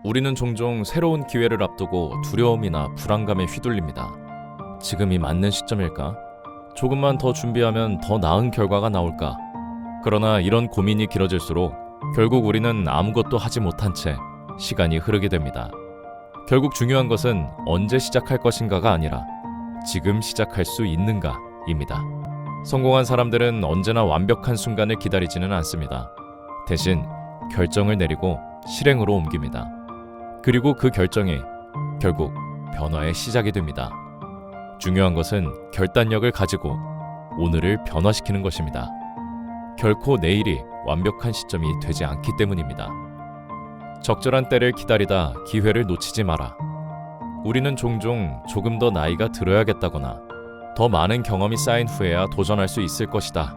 우리는 종종 새로운 기회를 앞두고 두려움이나 불안감에 휘둘립니다. 지금이 맞는 시점일까? 조금만 더 준비하면 더 나은 결과가 나올까? 그러나 이런 고민이 길어질수록 결국 우리는 아무것도 하지 못한 채 시간이 흐르게 됩니다. 결국 중요한 것은 언제 시작할 것인가가 아니라 지금 시작할 수 있는가입니다. 성공한 사람들은 언제나 완벽한 순간을 기다리지는 않습니다. 대신 결정을 내리고 실행으로 옮깁니다. 그리고 그 결정이 결국 변화의 시작이 됩니다. 중요한 것은 결단력을 가지고 오늘을 변화시키는 것입니다. 결코 내일이 완벽한 시점이 되지 않기 때문입니다. 적절한 때를 기다리다 기회를 놓치지 마라. 우리는 종종 조금 더 나이가 들어야겠다거나 더 많은 경험이 쌓인 후에야 도전할 수 있을 것이다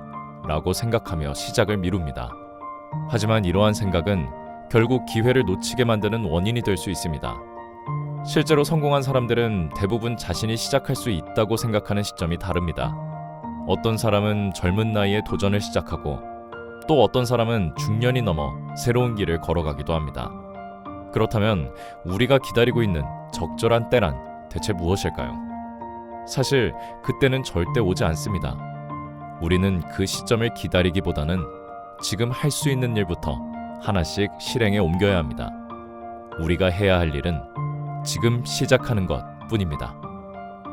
라고 생각하며 시작을 미룹니다. 하지만 이러한 생각은 결국 기회를 놓치게 만드는 원인이 될 수 있습니다. 실제로 성공한 사람들은 대부분 자신이 시작할 수 있다고 생각하는 시점이 다릅니다. 어떤 사람은 젊은 나이에 도전을 시작하고 또 어떤 사람은 중년이 넘어 새로운 길을 걸어가기도 합니다. 그렇다면 우리가 기다리고 있는 적절한 때란 대체 무엇일까요? 사실 그때는 절대 오지 않습니다. 우리는 그 시점을 기다리기보다는 지금 할 수 있는 일부터 하나씩 실행에 옮겨야 합니다. 우리가 해야 할 일은 지금 시작하는 것 뿐입니다.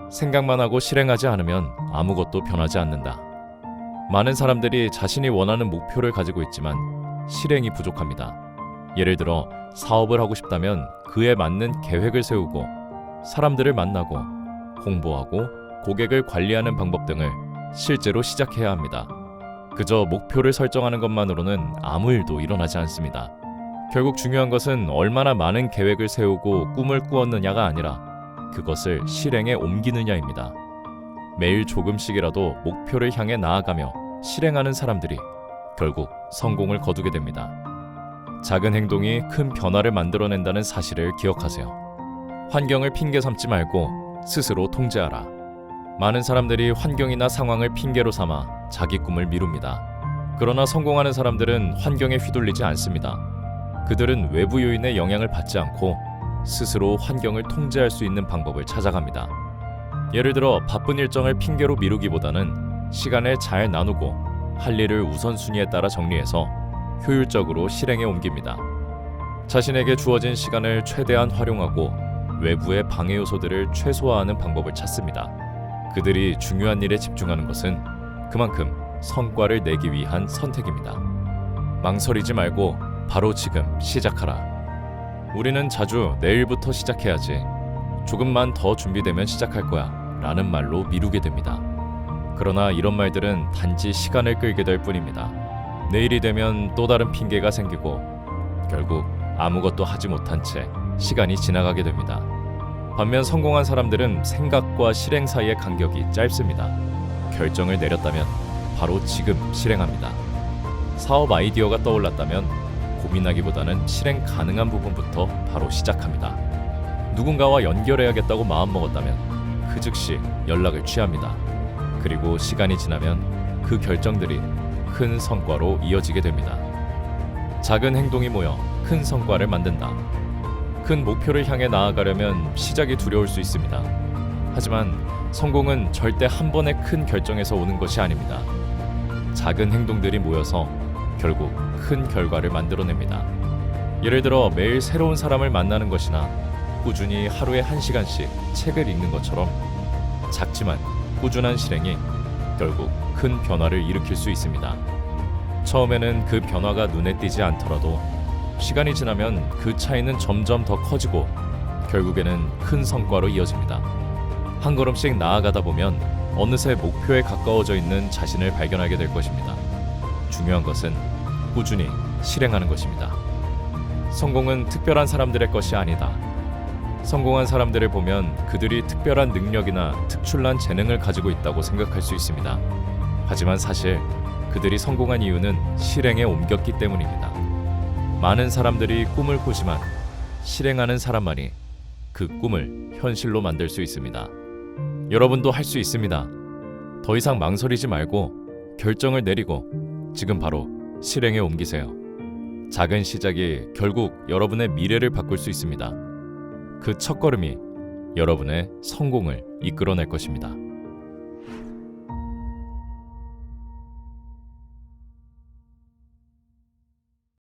생각만 하고 실행하지 않으면 아무것도 변하지 않는다. 많은 사람들이 자신이 원하는 목표를 가지고 있지만 실행이 부족합니다. 예를 들어 사업을 하고 싶다면 그에 맞는 계획을 세우고 사람들을 만나고 홍보하고 고객을 관리하는 방법 등을 실제로 시작해야 합니다. 그저 목표를 설정하는 것만으로는 아무 일도 일어나지 않습니다. 결국 중요한 것은 얼마나 많은 계획을 세우고 꿈을 꾸었느냐가 아니라 그것을 실행에 옮기느냐입니다. 매일 조금씩이라도 목표를 향해 나아가며 실행하는 사람들이 결국 성공을 거두게 됩니다. 작은 행동이 큰 변화를 만들어낸다는 사실을 기억하세요. 환경을 핑계 삼지 말고 스스로 통제하라. 많은 사람들이 환경이나 상황을 핑계로 삼아 자기 꿈을 미룹니다. 그러나 성공하는 사람들은 환경에 휘둘리지 않습니다. 그들은 외부 요인의 영향을 받지 않고 스스로 환경을 통제할 수 있는 방법을 찾아갑니다. 예를 들어 바쁜 일정을 핑계로 미루기보다는 시간을 잘 나누고 할 일을 우선순위에 따라 정리해서 효율적으로 실행에 옮깁니다. 자신에게 주어진 시간을 최대한 활용하고 외부의 방해 요소들을 최소화하는 방법을 찾습니다. 그들이 중요한 일에 집중하는 것은 그만큼 성과를 내기 위한 선택입니다. 망설이지 말고 바로 지금 시작하라. 우리는 자주 내일부터 시작해야지, 조금만 더 준비되면 시작할 거야 라는 말로 미루게 됩니다. 그러나 이런 말들은 단지 시간을 끌게 될 뿐입니다. 내일이 되면 또 다른 핑계가 생기고 결국 아무것도 하지 못한 채 시간이 지나가게 됩니다. 반면 성공한 사람들은 생각과 실행 사이의 간격이 짧습니다. 결정을 내렸다면 바로 지금 실행합니다. 사업 아이디어가 떠올랐다면 고민하기보다는 실행 가능한 부분부터 바로 시작합니다. 누군가와 연결해야겠다고 마음먹었다면 그 즉시 연락을 취합니다. 그리고 시간이 지나면 그 결정들이 큰 성과로 이어지게 됩니다. 작은 행동이 모여 큰 성과를 만든다. 큰 목표를 향해 나아가려면 시작이 두려울 수 있습니다. 하지만 성공은 절대 한 번의 큰 결정에서 오는 것이 아닙니다. 작은 행동들이 모여서 결국 큰 결과를 만들어냅니다. 예를 들어 매일 새로운 사람을 만나는 것이나 꾸준히 하루에 1시간씩 책을 읽는 것처럼 작지만 꾸준한 실행이 결국 큰 변화를 일으킬 수 있습니다. 처음에는 그 변화가 눈에 띄지 않더라도 시간이 지나면 그 차이는 점점 더 커지고 결국에는 큰 성과로 이어집니다. 한 걸음씩 나아가다 보면 어느새 목표에 가까워져 있는 자신을 발견하게 될 것입니다. 중요한 것은 꾸준히 실행하는 것입니다. 성공은 특별한 사람들의 것이 아니다. 성공한 사람들을 보면 그들이 특별한 능력이나 특출난 재능을 가지고 있다고 생각할 수 있습니다. 하지만 사실 그들이 성공한 이유는 실행에 옮겼기 때문입니다. 많은 사람들이 꿈을 꾸지만 실행하는 사람만이 그 꿈을 현실로 만들 수 있습니다. 여러분도 할 수 있습니다. 더 이상 망설이지 말고 결정을 내리고 지금 바로 실행에 옮기세요. 작은 시작이 결국 여러분의 미래를 바꿀 수 있습니다. 그 첫걸음이 여러분의 성공을 이끌어낼 것입니다.